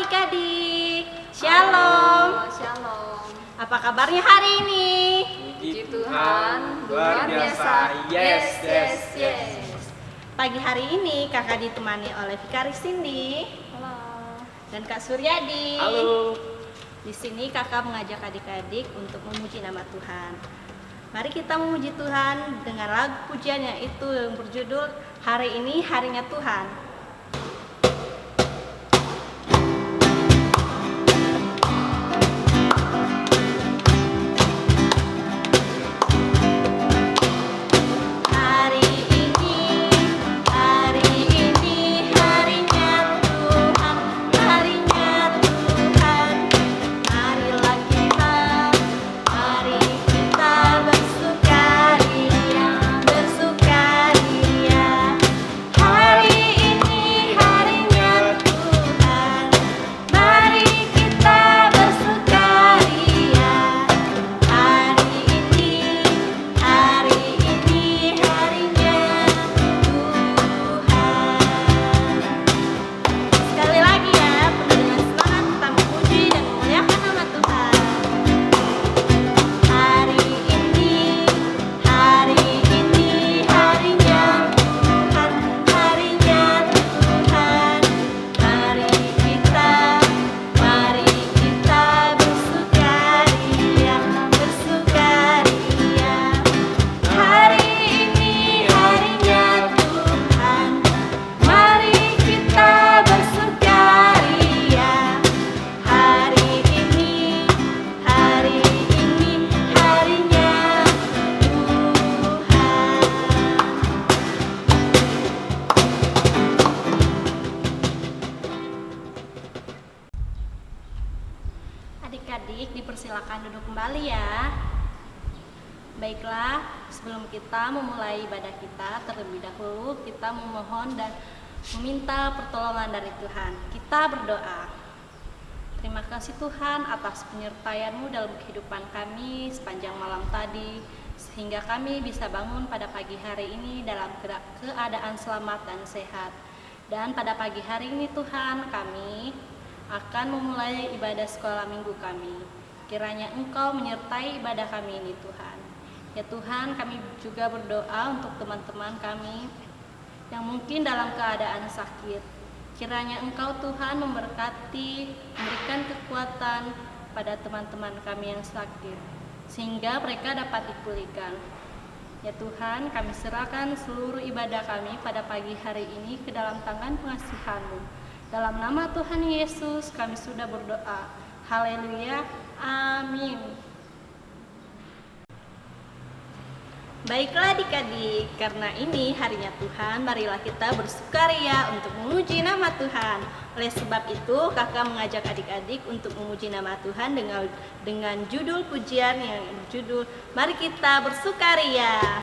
adik-adik. Shalom. Shalom. Apa kabarnya hari ini? Puji Tuhan, luar biasa. Yes. Pagi hari ini kakak ditemani oleh Vikaris Cindy Halo. dan Kak Suryadi. Halo. Di sini kakak mengajak adik-adik untuk memuji nama Tuhan. Mari kita memuji Tuhan dengan lagu pujian yaitu yang berjudul Hari Ini Harinya Tuhan. Adik-adik dipersilakan duduk kembali ya. Baiklah, sebelum kita memulai ibadah kita, terlebih dahulu kita memohon dan meminta pertolongan dari Tuhan. Kita berdoa. Terima kasih Tuhan atas penyertaan-Mu dalam kehidupan kami sepanjang malam tadi, sehingga kami bisa bangun pada pagi hari ini dalam keadaan selamat dan sehat. Dan pada pagi hari ini Tuhan, kami akan memulai ibadah sekolah minggu kami. Kiranya Engkau menyertai ibadah kami ini Tuhan. Ya Tuhan, kami juga berdoa untuk teman-teman kami yang mungkin dalam keadaan sakit. Kiranya Engkau Tuhan memberkati, memberikan kekuatan pada teman-teman kami yang sakit, sehingga mereka dapat dipulihkan. Ya Tuhan, kami serahkan seluruh ibadah kami pada pagi hari ini ke dalam tangan pengasihan-Mu. Dalam nama Tuhan Yesus kami sudah berdoa. Haleluya. Amin. Baiklah adik-adik, karena ini harinya Tuhan, marilah kita bersukaria untuk memuji nama Tuhan. Oleh sebab itu, kakak mengajak adik-adik untuk memuji nama Tuhan dengan judul pujian yang berjudul Mari Kita Bersukaria.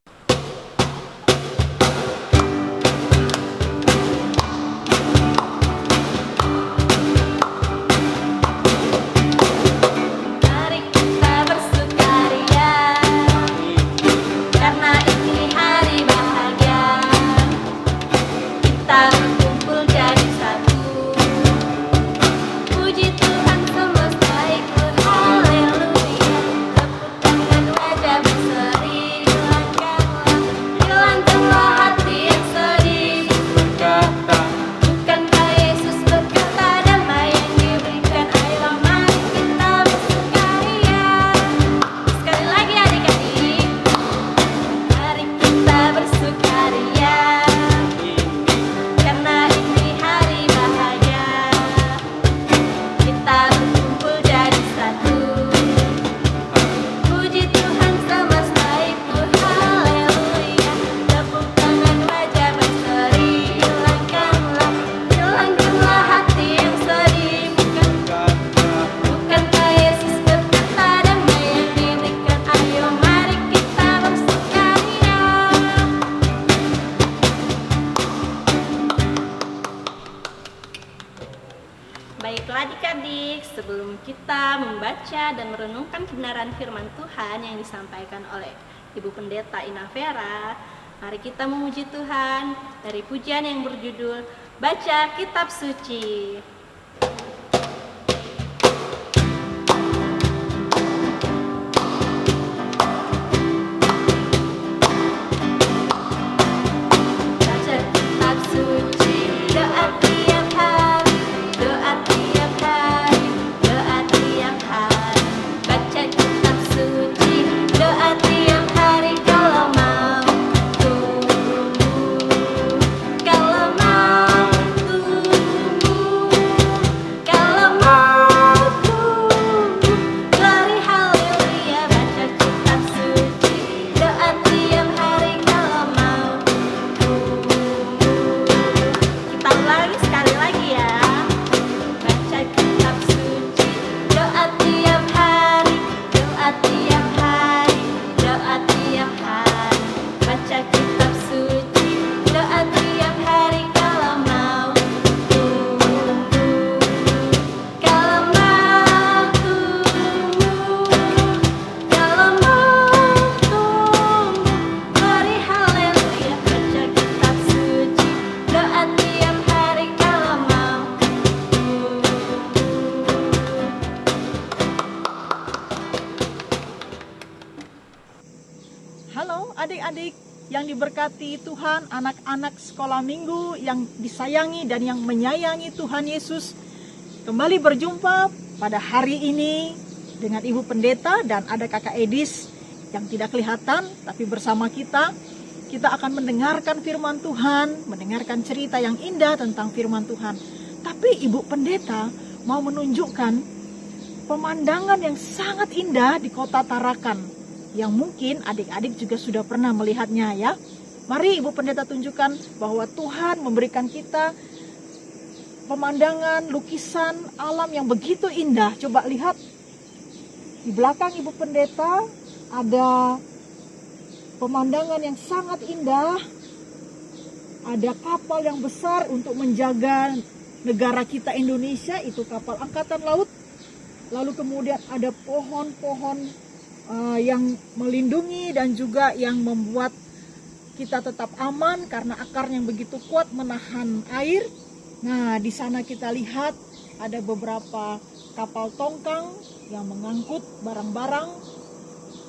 Baiklah adik-adik, sebelum kita membaca dan merenungkan kebenaran firman Tuhan yang disampaikan oleh Ibu Pendeta Ina Vera, mari kita memuji Tuhan dari pujian yang berjudul Baca Kitab Suci. adik-adik yang diberkati Tuhan, anak-anak sekolah minggu yang disayangi dan yang menyayangi Tuhan Yesus. Kembali berjumpa pada hari ini dengan Ibu Pendeta dan ada Kakak Edis yang tidak kelihatan, tapi bersama kita akan mendengarkan firman Tuhan, mendengarkan cerita yang indah tentang firman Tuhan. Tapi Ibu Pendeta mau menunjukkan pemandangan yang sangat indah di kota Tarakan, yang mungkin adik-adik juga sudah pernah melihatnya ya. Mari Ibu Pendeta tunjukkan bahwa Tuhan memberikan kita pemandangan, lukisan alam yang begitu indah. Coba lihat di belakang Ibu Pendeta ada pemandangan yang sangat indah. Ada kapal yang besar untuk menjaga negara kita Indonesia, itu kapal angkatan laut. Lalu kemudian ada pohon-pohon yang melindungi dan juga yang membuat kita tetap aman karena akarnya yang begitu kuat menahan air. Nah, di sana kita lihat ada beberapa kapal tongkang yang mengangkut barang-barang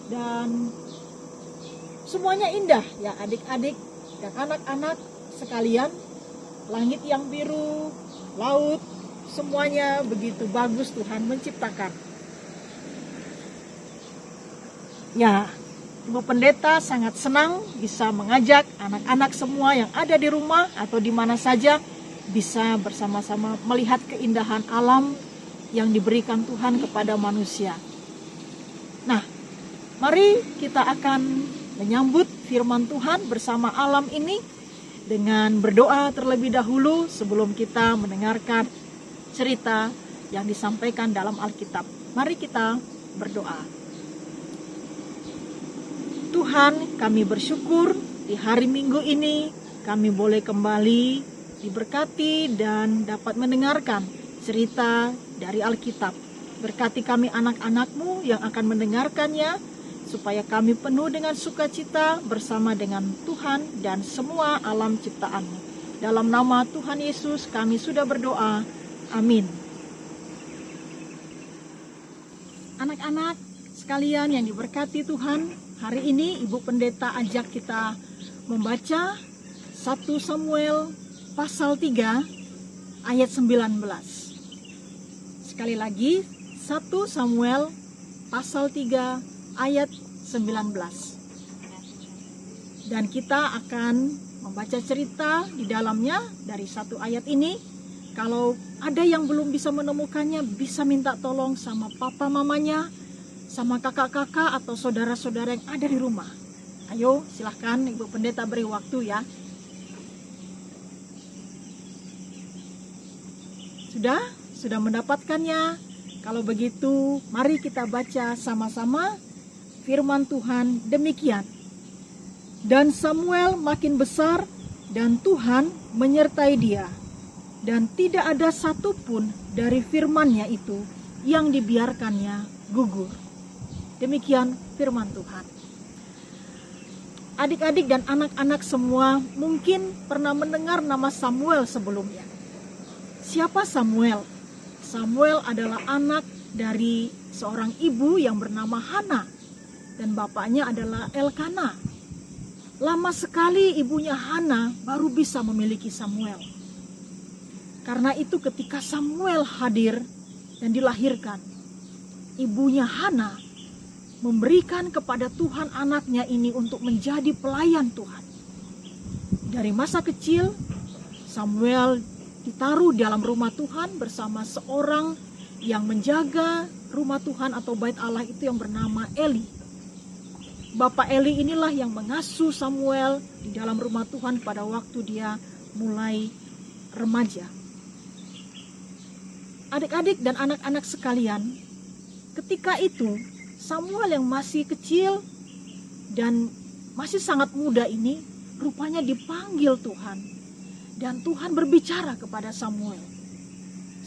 dan semuanya indah ya adik-adik dan anak-anak sekalian. Langit yang biru, laut, semuanya begitu bagus Tuhan menciptakan. Ya, Ibu Pendeta sangat senang bisa mengajak anak-anak semua yang ada di rumah atau di mana saja bisa bersama-sama melihat keindahan alam yang diberikan Tuhan kepada manusia. Nah, mari kita akan menyambut firman Tuhan bersama alam ini dengan berdoa terlebih dahulu sebelum kita mendengarkan cerita yang disampaikan dalam Alkitab. Mari kita berdoa. Tuhan, kami bersyukur di hari Minggu ini kami boleh kembali diberkati dan dapat mendengarkan cerita dari Alkitab. Berkati kami anak-anak-Mu yang akan mendengarkannya, supaya kami penuh dengan sukacita bersama dengan Tuhan dan semua alam ciptaan-Mu. Dalam nama Tuhan Yesus kami sudah berdoa. Amin. Anak-anak sekalian yang diberkati Tuhan, hari ini Ibu Pendeta ajak kita membaca 1 Samuel pasal 3 ayat 19. Sekali lagi 1 Samuel pasal 3 ayat 19. Dan kita akan membaca cerita di dalamnya dari satu ayat ini. Kalau ada yang belum bisa menemukannya, bisa minta tolong sama papa mamanya, sama kakak-kakak atau saudara-saudara yang ada di rumah. Ayo silahkan Ibu Pendeta beri waktu ya. Sudah mendapatkannya? Kalau begitu mari kita baca sama-sama firman Tuhan demikian. Dan Samuel makin besar dan Tuhan menyertai dia. Dan tidak ada satupun dari firman-Nya itu yang dibiarkannya gugur. Demikian firman Tuhan. Adik-adik dan anak-anak semua mungkin pernah mendengar nama Samuel sebelumnya. Siapa Samuel? Samuel adalah anak dari seorang ibu yang bernama Hana dan bapaknya adalah Elkana. Lama sekali ibunya Hana baru bisa memiliki Samuel. Karena itu ketika Samuel hadir dan dilahirkan, ibunya Hana memberikan kepada Tuhan anaknya ini untuk menjadi pelayan Tuhan. Dari masa kecil, Samuel ditaruh dalam rumah Tuhan bersama seorang yang menjaga rumah Tuhan atau bait Allah itu yang bernama Eli. Bapak Eli inilah yang mengasuh Samuel di dalam rumah Tuhan pada waktu dia mulai remaja. Adik-adik dan anak-anak sekalian, ketika itu Samuel yang masih kecil dan masih sangat muda ini rupanya dipanggil Tuhan. Dan Tuhan berbicara kepada Samuel.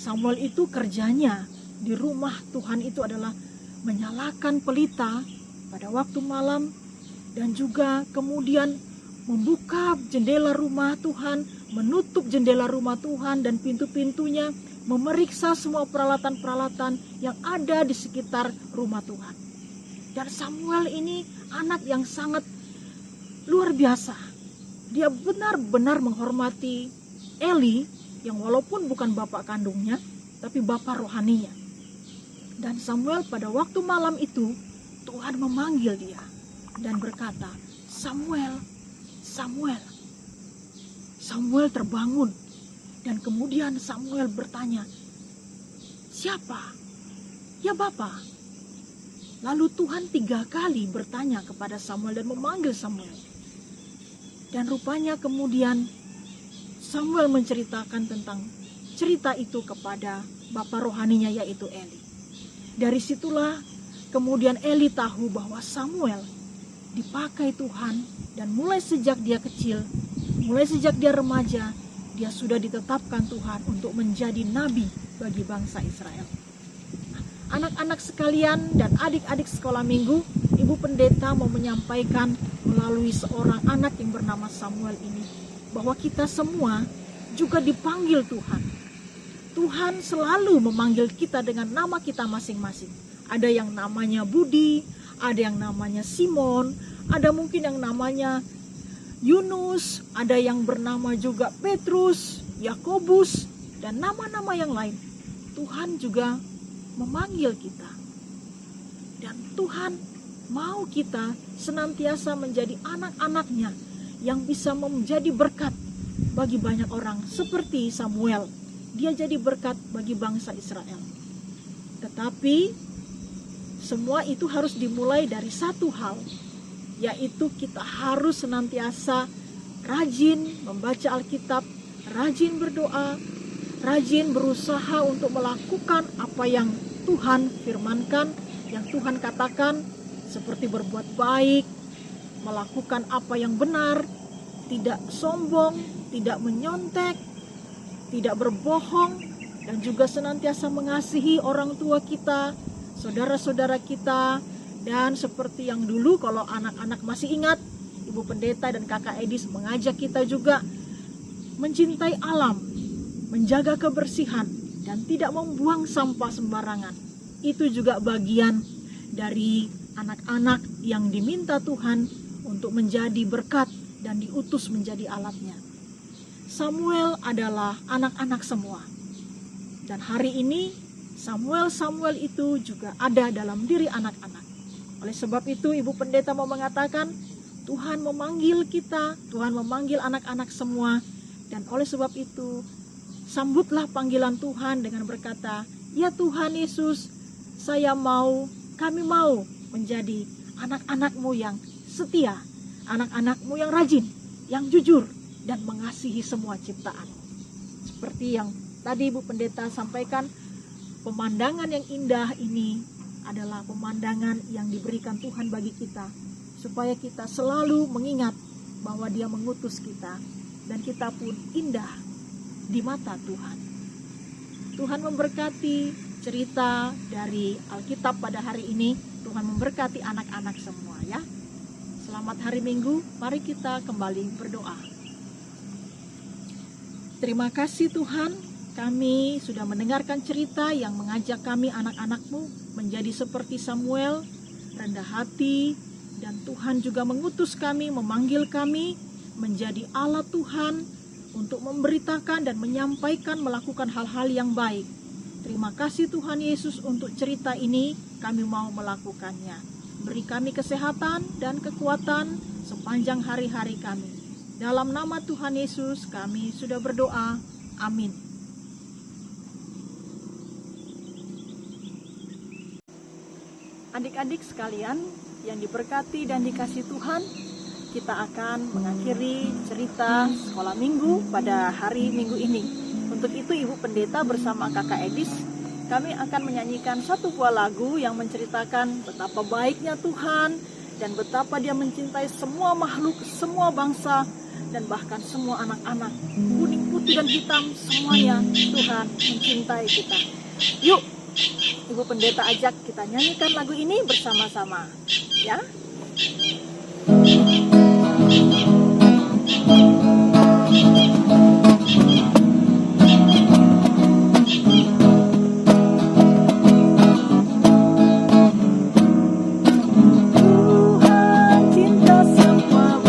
Samuel itu kerjanya di rumah Tuhan itu adalah menyalakan pelita pada waktu malam dan juga kemudian membuka jendela rumah Tuhan, menutup jendela rumah Tuhan dan pintu-pintunya, memeriksa semua peralatan-peralatan yang ada di sekitar rumah Tuhan. Dan Samuel ini anak yang sangat luar biasa. Dia benar-benar menghormati Eli yang walaupun bukan bapak kandungnya, tapi bapak rohaninya. Dan Samuel pada waktu malam itu, Tuhan memanggil dia dan berkata, Samuel, Samuel. Samuel terbangun dan kemudian Samuel bertanya, siapa? Ya Bapa. Lalu Tuhan 3 kali bertanya kepada Samuel dan memanggil Samuel. Dan rupanya kemudian Samuel menceritakan tentang cerita itu kepada bapa rohaninya yaitu Eli. Dari situlah kemudian Eli tahu bahwa Samuel dipakai Tuhan dan mulai sejak dia kecil, mulai sejak dia remaja, dia sudah ditetapkan Tuhan untuk menjadi nabi bagi bangsa Israel. Anak-anak sekalian dan adik-adik sekolah minggu, Ibu Pendeta mau menyampaikan melalui seorang anak yang bernama Samuel ini, bahwa kita semua juga dipanggil Tuhan. Tuhan selalu memanggil kita dengan nama kita masing-masing. Ada yang namanya Budi, ada yang namanya Simon, ada mungkin yang namanya Yunus, ada yang bernama juga Petrus, Yakobus, dan nama-nama yang lain. Tuhan juga memanggil kita. Dan Tuhan mau kita senantiasa menjadi anak-anaknya yang bisa menjadi berkat bagi banyak orang. Seperti Samuel, dia jadi berkat bagi bangsa Israel. Tetapi semua itu harus dimulai dari satu hal, yaitu kita harus senantiasa rajin membaca Alkitab, rajin berdoa, rajin berusaha untuk melakukan apa yang Tuhan firmankan, yang Tuhan katakan, seperti berbuat baik, melakukan apa yang benar, tidak sombong, tidak menyontek, tidak berbohong, dan juga senantiasa mengasihi orang tua kita, saudara-saudara kita. Dan seperti yang dulu, kalau anak-anak masih ingat, Ibu Pendeta dan Kakak Edis mengajak kita juga mencintai alam, menjaga kebersihan, dan tidak membuang sampah sembarangan. Itu juga bagian dari anak-anak yang diminta Tuhan untuk menjadi berkat dan diutus menjadi alatnya. Samuel adalah anak-anak semua. Dan hari ini Samuel itu juga ada dalam diri anak-anak. Oleh sebab itu Ibu Pendeta mau mengatakan, Tuhan memanggil kita, Tuhan memanggil anak-anak semua. Dan oleh sebab itu sambutlah panggilan Tuhan dengan berkata, ya Tuhan Yesus, kami mau menjadi anak-anak-Mu yang setia, anak-anak-Mu yang rajin, yang jujur, dan mengasihi semua ciptaan. Seperti yang tadi Ibu Pendeta sampaikan, pemandangan yang indah ini adalah pemandangan yang diberikan Tuhan bagi kita, supaya kita selalu mengingat bahwa Dia mengutus kita, dan kita pun indah di mata Tuhan. Tuhan memberkati cerita dari Alkitab pada hari ini. Tuhan memberkati anak-anak semua ya. Selamat hari Minggu, mari kita kembali berdoa. Terima kasih Tuhan, kami sudah mendengarkan cerita yang mengajak kami anak-anak-Mu menjadi seperti Samuel, rendah hati, dan Tuhan juga mengutus kami, memanggil kami menjadi alat Tuhan untuk memberitakan dan menyampaikan, melakukan hal-hal yang baik. Terima kasih Tuhan Yesus untuk cerita ini, kami mau melakukannya. Beri kami kesehatan dan kekuatan sepanjang hari-hari kami. Dalam nama Tuhan Yesus kami sudah berdoa. Amin. Adik-adik sekalian yang diberkati dan dikasihi Tuhan, kita akan mengakhiri cerita sekolah minggu pada hari Minggu ini. Untuk itu Ibu Pendeta bersama Kakak Edis, kami akan menyanyikan satu buah lagu yang menceritakan betapa baiknya Tuhan dan betapa Dia mencintai semua makhluk, semua bangsa, dan bahkan semua anak-anak. Kuning, putih, dan hitam, semuanya Tuhan mencintai kita. Yuk, Ibu Pendeta ajak kita nyanyikan lagu ini bersama-sama, ya. Tuhan cinta semua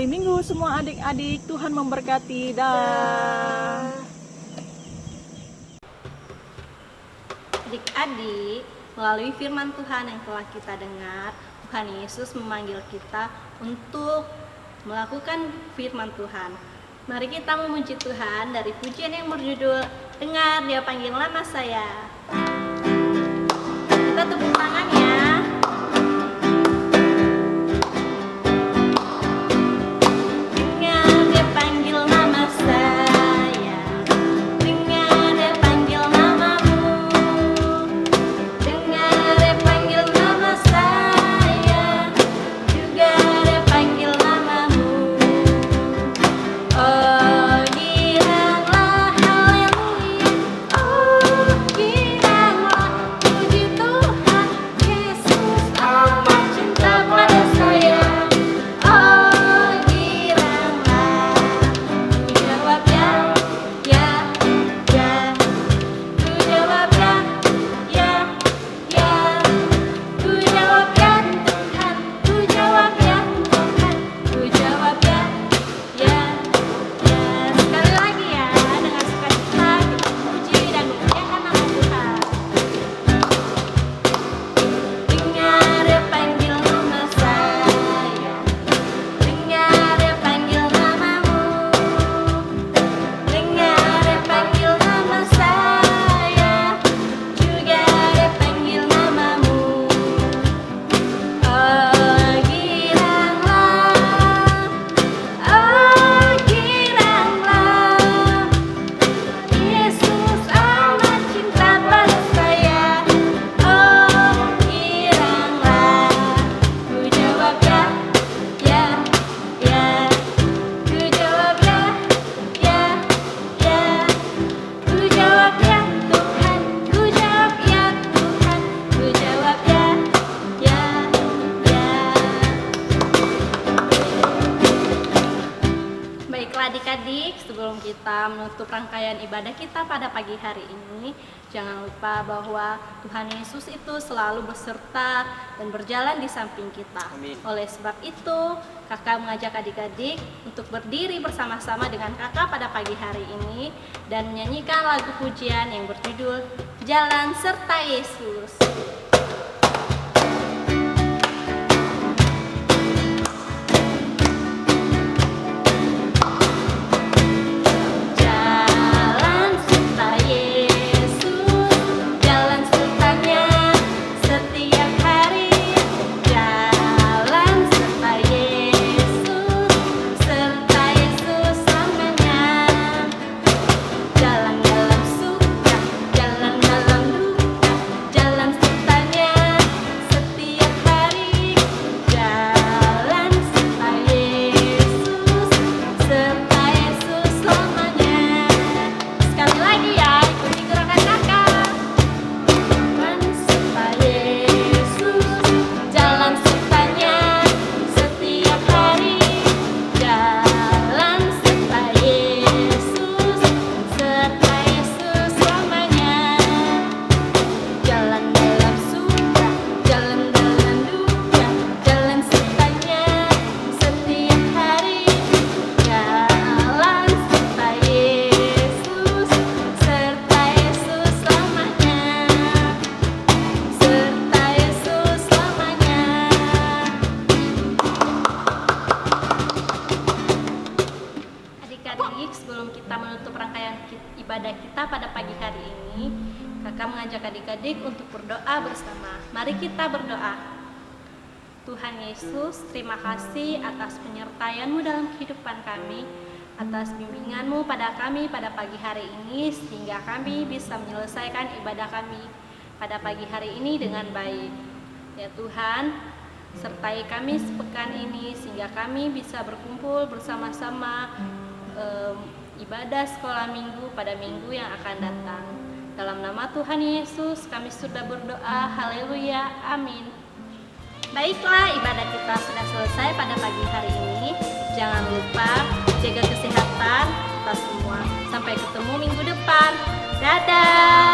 hari Minggu semua adik-adik. Tuhan memberkati. Dah. Adik-adik, melalui firman Tuhan yang telah kita dengar, Tuhan Yesus memanggil kita untuk melakukan firman Tuhan. Mari kita memuji Tuhan dari pujian yang berjudul Dengar Dia Panggil Nama Saya. Kita tepuk tangan ya. Dengar Dia panggil nama saya, dengar Dia panggil namamu, dengar Dia panggil nama saya, juga Dia panggil namamu. Oh giranglah haleluya, oh giranglah puji Tuhan, Yesus amat cinta pada saya. Oh giranglah, ku jawab ya, ya, ya, ku jawab ya, ya, ya, ku jawab ya Tuhan, ku jawab ya Tuhan, ku jawab ya, ya, ya. Sekali lagi ya, dengan sukacita kita puji dan memuliakan nama Tuhan. Dengar Dia panggil nama saya, dengar Dia panggil namamu, dengar Dia panggil nama saya, juga Dia panggil namamu. Oh giranglah, oh giranglah, Yesus amat cinta pada saya. Oh giranglah, ku jawab ya, ya, ya, ku jawab ya, ya, ya, ku jawab ya Tuhan, ku jawab ya Tuhan, ku jawab ya, ya, ya. Baiklah adik-adik, sebelum kita menutup rangkaian ibadah kita pada pagi hari ini, jangan lupa bahwa Tuhan Yesus itu selalu beserta dan berjalan di samping kita. Amin. Oleh sebab itu, kakak mengajak adik-adik untuk berdiri bersama-sama dengan kakak pada pagi hari ini dan menyanyikan lagu pujian yang berjudul Jalan Serta Yesus. Jalan serta Yesus, jalan sertanya setiap hari. Jalan serta Yesus, serta Yesus selamanya. Jalan dalam suka, jalan dalam duka, jalan sertanya setiap hari. Jalan serta Yesus, serta Yesus selamanya. Sekali lagi ya, ikuti gerakan kakak. Jalan serta Yesus, jalan sertanya setiap hari. Jalan serta Yesus, serta Yesus selamanya. Jalan dalam suka, jalan dalam duka, jalan sertanya setiap hari. Jalan serta Yesus, serta Yesus selamanya. Serta Yesus selamanya. Adik-adik, sebelum kita menutup rangkaian ibadah kita pada pagi hari ini, kakak mengajak adik-adik untuk berdoa bersama. Mari kita berdoa. Tuhan Yesus, terima kasih atas penyertaian-Mu dalam kehidupan kami, atas bimbingan-Mu pada kami pada pagi hari ini, sehingga kami bisa menyelesaikan ibadah kami pada pagi hari ini dengan baik. Ya Tuhan, sertai kami sepekan ini, sehingga kami bisa berkumpul bersama-sama ibadah sekolah minggu pada minggu yang akan datang. Dalam nama Tuhan Yesus kami sudah berdoa. Haleluya, amin. Baiklah, ibadah kita sudah selesai pada pagi hari ini. Jangan lupa jaga kesehatan kita semua. Sampai ketemu minggu depan. Dadah.